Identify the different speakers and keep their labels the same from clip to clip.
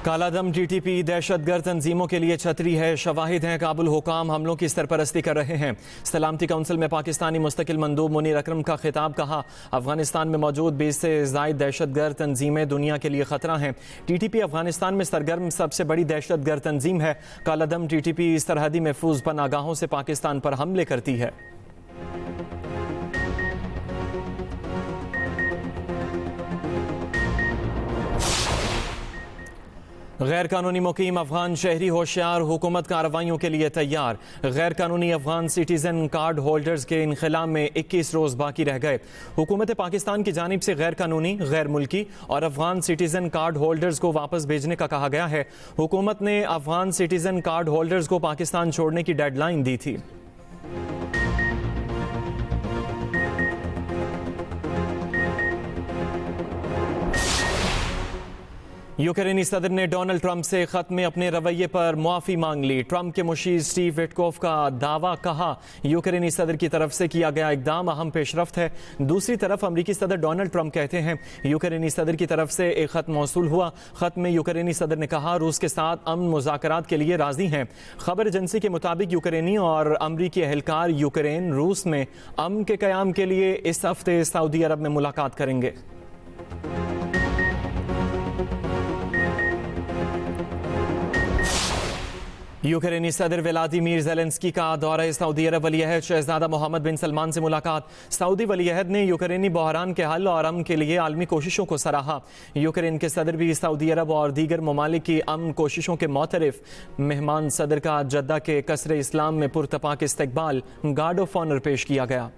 Speaker 1: कालादम TTP दहशतगर्द तंजीमों के लिए छतरी है। शवाहिद हैं काबुल हुकाम हमलों की सरपरस्ती कर रहे हैं। सलामती काउंसिल में पाकिस्तानी मुस्तकिल मंदूब मुनीर अकरम का खिताब। कहा, अफगानिस्तान में मौजूद 20 से ज़ायद दहशतगर्द तंजीमें दुनिया के लिए खतरा हैं। टीटीपी अफगानिस्तान में सरगर्म सबसे बड़ी दहशतगर्द तंजीम है। कालादम टीटीपी सरहदी महफूज पनागाहों से पाकिस्तान पर हमले करती है। गैर कानूनी मुकीम अफगान शहरी होशियार, हुकूमत कार्रवाइयों के लिए तैयार। गैर कानूनी अफगान सिटीजन कार्ड होल्डर्स के इनखला में 21 रोज़ बाकी रह गए। हुकूमत पाकिस्तान की जानिब से गैर कानूनी, गैर मुल्की और अफगान सिटीजन कार्ड होल्डर्स को वापस भेजने का कहा गया है। हुकूमत ने अफगान सिटीजन कार्ड होल्डर्स को पाकिस्तान छोड़ने की डेडलाइन दी थी। यूक्रेनी सदर ने डोनाल्ड ट्रंप से खत में अपने रवैये पर मुआफ़ी मांग ली। ट्रंप के मुशीर स्टीव विटकोफ का दावा। कहा, यूक्रेनी सदर की तरफ से किया गया इकदाम अहम पेशरफ्त है। दूसरी तरफ अमरीकी सदर डोनाल्ड ट्रंप कहते हैं यूक्रेनी सदर की तरफ से एक खत मौसूल हुआ। खत में यूक्रेनी सदर ने कहा, रूस के साथ अमन मुज़ाकरात के लिए राजी हैं। खबर एजेंसी के मुताबिक यूक्रेनी और अमरीकी एहलकार यूक्रेन रूस में अमन के क़याम के लिए इस हफ्ते सऊदी अरब में मुलाकात करेंगे। यूक्रेनी सदर व्लादिमीर ज़ेलेंस्की का दौरा सऊदी अरब। वलीअहद शहजादा मोहम्मद बिन सलमान से मुलाकात। सऊदी वलीअहद ने यूक्रेनी बहरान के हल और अमन के लिए आलमी कोशिशों को सराहा। यूक्रेन के सदर भी सऊदी अरब और दीगर ममालिक की अमन कोशिशों के मोतरफ। मेहमान सदर का जद्दा के कसर इस्लाम में पुरतपाक इस्तकबाल, गार्ड ऑफ ऑनर पेश किया गया।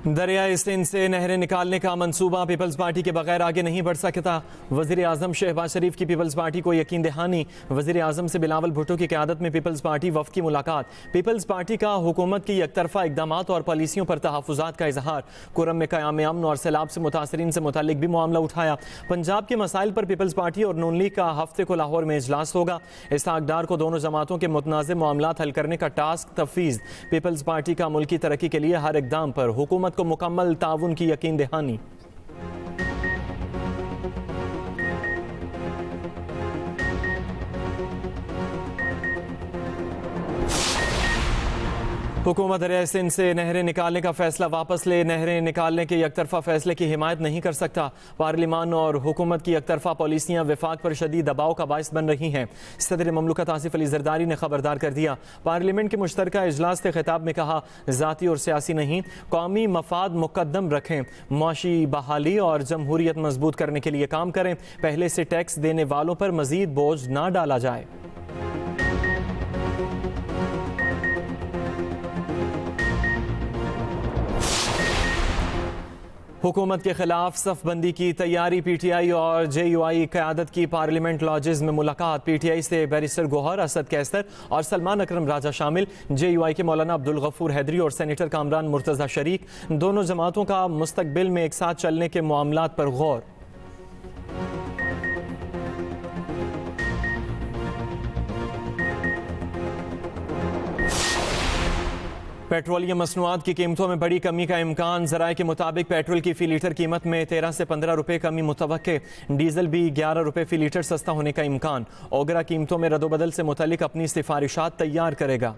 Speaker 1: दरियाए सिंध से नहरें निकालने का मंसूबा पीपल्स पार्टी के बगैर आगे नहीं बढ़ सकता। वज़ीर आज़म शहबाज शरीफ की पीपल्स पार्टी को यकीन दहानी। वज़ीर आज़म से बिलावल भुट्टो की क़यादत में पीपल्स पार्टी वफ़द की मुलाकात। पीपल्स पार्टी का हुकूमत की एकतरफा इक़दामात और पॉलिसियों पर तहफ़्फ़ुज़ात का इजहार। कुरम में क़याम अमन और सैलाब से मुतासरीन से मुतालिक भी मामला उठाया। पंजाब के मसाइल पर पीपल्स पार्टी और नून लीग का हफ्ते को लाहौर में इजलास होगा। इसहाक़ डार को दोनों जमातों के मुतनाज़ मामलात हल करने का टास्क तफवीज़। पीपल्स पार्टी का मुल्की तरक्की के लिए हर इक़दाम पर हुकूमत को मुकम्मल ताउन की यकीन दहानी। हुकूमत दरियाए सिंध से नहरें निकालने का फैसला वापस ले। नहरें निकालने के एकतरफा फैसले की हिमायत नहीं कर सकता। पार्लिमान और हुकूमत की एकतरफा पॉलिसियाँ वफाक पर शदीद दबाव का बायस बन रही हैं। सदर ममलकत आसिफ अली जरदारी ने खबरदार कर दिया। पार्लियामेंट के मुश्तरका इजलास के खिताब में कहा, ज़ाती और सियासी नहीं, कौमी मफाद मुकद्दम रखें। मुआशी बहाली और जमहूरियत मजबूत करने के लिए काम करें। पहले से टैक्स देने वालों पर मजीद बोझ ना डाला जाए। हुकूमत के खिलाफ सफ़बंदी की तैयारी। पीटीआई और जेयूआई क़यादत की पार्लियामेंट लॉजेस में मुलाकात। पीटीआई से बैरिस्टर गोहर, असद कैसर और सलमान अकरम राजा शामिल। जेयूआई के मौलाना अब्दुल गफूर हैदरी और सेनेटर कामरान मुर्तज़ा शरीक। दोनों जमातों का मुस्तकबिल में एक साथ चलने के मामलात पर गौर। पेट्रोलियम मसनूआत की कीमतों में बड़ी कमी का इम्कान। ज़राए के मुताबिक पेट्रोल की फ़ी लीटर कीमत में 13 से 15 रुपये कमी मुतवक्के। डीजल भी 11 रुपये फ़ी लीटर सस्ता होने का इम्कान। ओगरा कीमतों में रद्दोबदल से मुतल्लिक अपनी सिफारिशात तैयार करेगा।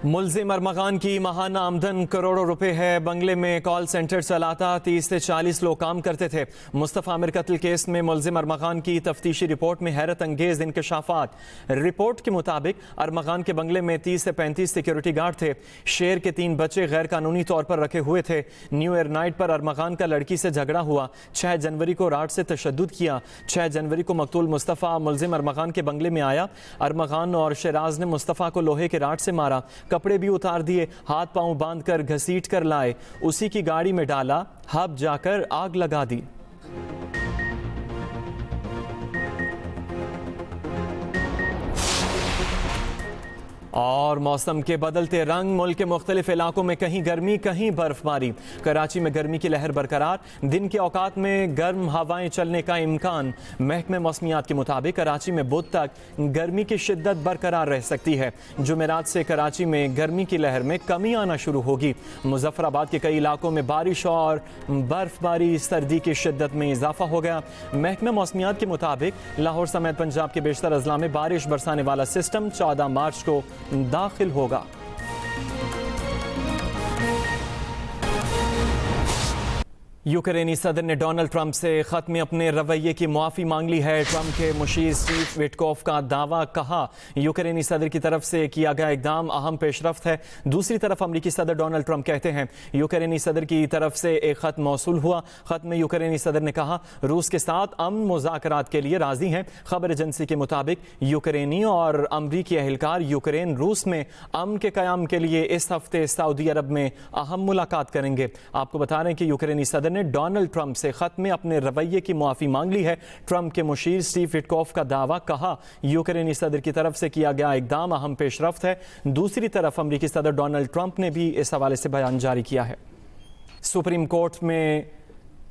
Speaker 1: मुल्जिम अरमगान की माहाना आमदन करोड़ों रुपए है। बंगले में कॉल सेंटर चलाता। 30 से 40 लोग काम करते थे। मुस्तफ़ा आमिर कत्ल केस में मुल्जिम अरमगान की तफ्तीशी रिपोर्ट में हैरत अंगेज इंकशाफात। रिपोर्ट के मुताबिक अरमगान के बंगले में 30 से 35 सिक्योरिटी गार्ड थे। शेर के 3 बच्चे गैर कानूनी तौर पर रखे हुए थे। न्यू ईयर नाइट पर अरमगान का लड़की से झगड़ा हुआ। 6 जनवरी को रात से तशद्दुद किया। 6 जनवरी को मकतूल मुस्तफ़ा मुल्जिम अरमगान के बंगले में आया। अरमगान और शराज ने मुस्तफ़ा को लोहे के राड से मारा। कपड़े भी उतार दिए। हाथ पांव बांध कर घसीट कर लाए। उसी की गाड़ी में डाला। हब जाकर आग लगा दी। और मौसम के बदलते रंग, मुल्क के मुख्तलिफ इलाकों में कहीं गर्मी कहीं बर्फबारी। कराची में गर्मी की लहर बरकरार, दिन के औकात में गर्म हवाएं चलने का इम्कान। महकमे मौसमियात के मुताबिक कराची में बुध तक गर्मी की शिद्दत बरकरार रह सकती है। जुमेरात से कराची में गर्मी की लहर में कमी आना शुरू होगी। मुजफ्फराबाद के कई इलाकों में बारिश और बर्फबारी, सर्दी की शिद्दत में इजाफा हो गया। महकमे मौसमियात के मुताबिक लाहौर समेत पंजाब के बेशतर अजला में बारिश बरसाने वाला सिस्टम 14 मार्च को दाखिल होगा। यूक्रेनी सदर ने डोनाल्ड ट्रंप से खत में अपने रवैये की मुआफ़ी मांग ली है। ट्रंप के मुशीर स्टीव विटकॉफ का दावा, कहा यूक्रेनी सदर की तरफ से किया गया इकदाम अहम पेशरफ्त है। दूसरी तरफ अमरीकी सदर डोनाल्ड ट्रंप कहते हैं यूक्रेनी सदर की तरफ से एक खत मौसूल हुआ। खत में यूक्रेनी सदर ने कहा रूस के साथ अमन मुज़ाकरात के लिए राजी हैं। खबर एजेंसी के मुताबिक यूक्रेनी और अमरीकी एहलकार यूक्रेन रूस में अमन के क़याम के लिए इस हफ्ते सऊदी अरब में अहम मुलाकात करेंगे। आपको बता रहे हैं कि यूक्रेनी सदर ने डोनाल्ड ट्रंप से खत में अपने रवैये की मुआफ़ी मांग ली है। ट्रंप के मुशीर स्टीव विटकॉफ का दावा, कहा यूक्रेनी सदर की तरफ से किया गया इकदाम अहम पेशरफ्त है। दूसरी तरफ अमरीकी सदर डोनाल्ड ट्रंप ने भी इस हवाले से बयान जारी किया है। सुप्रीम कोर्ट में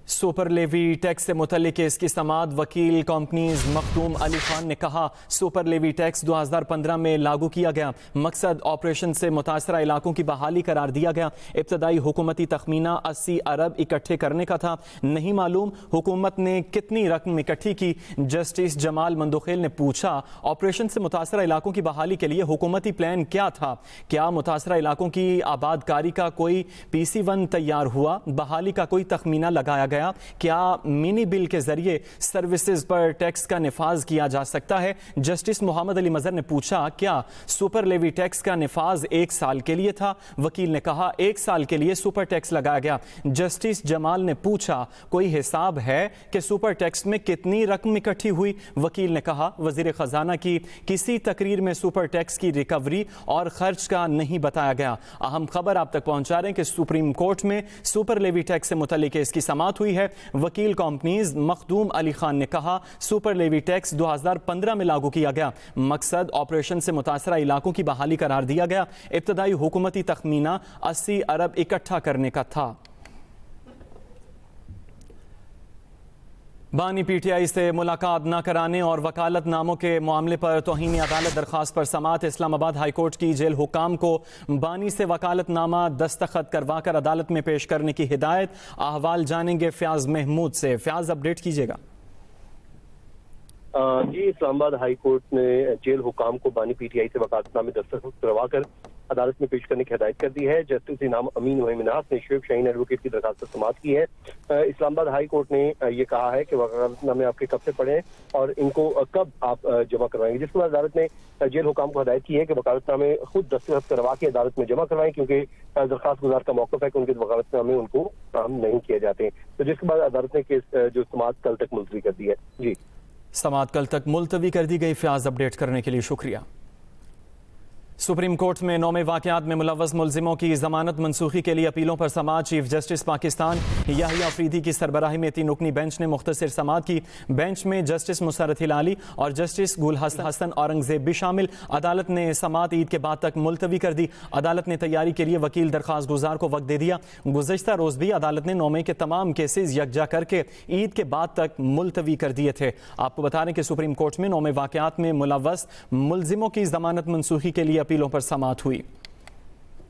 Speaker 1: सुपर लेवी टैक्स से मुतल्लिक केस की समाअत, वकील कंपनीज मखदूम अली खान ने कहा सुपर लेवी टैक्स 2015 में लागू किया गया। मकसद ऑपरेशन से मुतासरा इलाकों की बहाली करार दिया गया। इब्तदाई हुकूमती तखमीना 80 अरब इकट्ठे करने का था। नहीं मालूम हुकूमत ने कितनी रकम इकट्ठी की। जस्टिस जमाल मंदोखेल ने पूछा ऑपरेशन से मुतासरा इलाकों की बहाली के लिए हुकूमती प्लान क्या था? क्या मुतासरा इलाकों की आबादकारी का कोई PC1 तैयार हुआ? बहाली का कोई तखमीना लगाया गया? क्या मिनी बिल के जरिए सर्विसेज पर टैक्स का निफाज किया जा सकता है? जस्टिस मोहम्मद अली मजहर ने पूछा क्या सुपर लेवी टैक्स का निफाज 1 साल के लिए था? वकील ने कहा 1 साल के लिए सुपर टैक्स लगाया गया। जस्टिस जमाल ने पूछा कोई हिसाब है कि सुपर टैक्स में कितनी रकम इकट्ठी हुई? वकील ने कहा वजीर खजाना की किसी तकरीर में सुपर टैक्स की रिकवरी और खर्च का नहीं बताया गया। अहम खबर आप तक पहुंचा रहे हैं कि सुप्रीम कोर्ट में सुपर लेवी टैक्स से मुतल्लिक केस की समाअत हुई है। वकील कंपनीज मखदूम अली खान ने कहा सुपर लेवी टैक्स 2015 में लागू किया गया। मकसद ऑपरेशन से मुतासरा इलाकों की बहाली करार दिया गया। इब्तदाई हुकूमती तखमीना 80 अरब इकट्ठा करने का था। बानी PTI से मुलाकात न कराने और वकालत नामों के मामले पर तौहीन अदालत दरखास्त पर समाअत। इस्लामाबाद हाई कोर्ट की जेल हुकाम को बानी से वकालत नामा दस्तखत करवा कर अदालत में पेश करने की हिदायत। अहवाल जानेंगे फयाज महमूद से। फयाज, अपडेट कीजिएगा।
Speaker 2: जी, इस्लामाबाद हाई कोर्ट ने जेल हुकाम को बानी PTI से वकालतनामे दस्तखत करवा कर अदालत में पेश करने की हिदायत कर दी है। जस्टिस इनाम अमीन वहीमिनास ने शेख शाहीन एडवोकेट की दरखास्त पर समाअत की है। इस्लामाबाद हाई कोर्ट ने ये कहा है कि वकालतनामे आपके कब से पड़े और इनको कब आप जमा करवाएंगे, जिसके बाद अदालत ने जेल हुकाम को हिदायत की है कि वकालतनामे खुद दस्तखत करवा के अदालत में जमा करवाएं, क्योंकि दरखास्त गुजार का मौक़िफ़ है कि उनके वकालतनामे उनको काम नहीं किए जाते। तो जिसके बाद अदालत ने केस जो समाअत कल तक मुलतवी कर दी है। जी,
Speaker 1: समाअत कल तक मुलतवी कर दी गई। फयाज, अपडेट करने के लिए शुक्रिया। सुप्रीम कोर्ट में नौमे वाक़यात में मुलव्वस मुल्जिमों की जमानत मनसूखी के लिए अपीलों पर समाअत। चीफ जस्टिस पाकिस्तान याहिया अफरीदी की सरबराही में 3 रुकनी बेंच ने मुख्तसर समाअत की। बेंच में जस्टिस मुसर्रत हिलाली और जस्टिस गुल हसन औरंगजेब भी शामिल। अदालत ने समाअत ईद के बाद तक मुलतवी कर दी। अदालत ने तैयारी के लिए वकील दरखास्त गुजार को वक्त दे दिया। गुज़श्ता रोज भी अदालत ने नौमे के तमाम केसेज यकजा करके ईद के बाद तक मुलतवी कर दिए थे। आपको बता रहे कि सुप्रीम कोर्ट में नौमे वाक़यात में मुलव्वस मुल्जिमों की जमानत मनसूखी के लिए अपीलों पर समाअत हुई।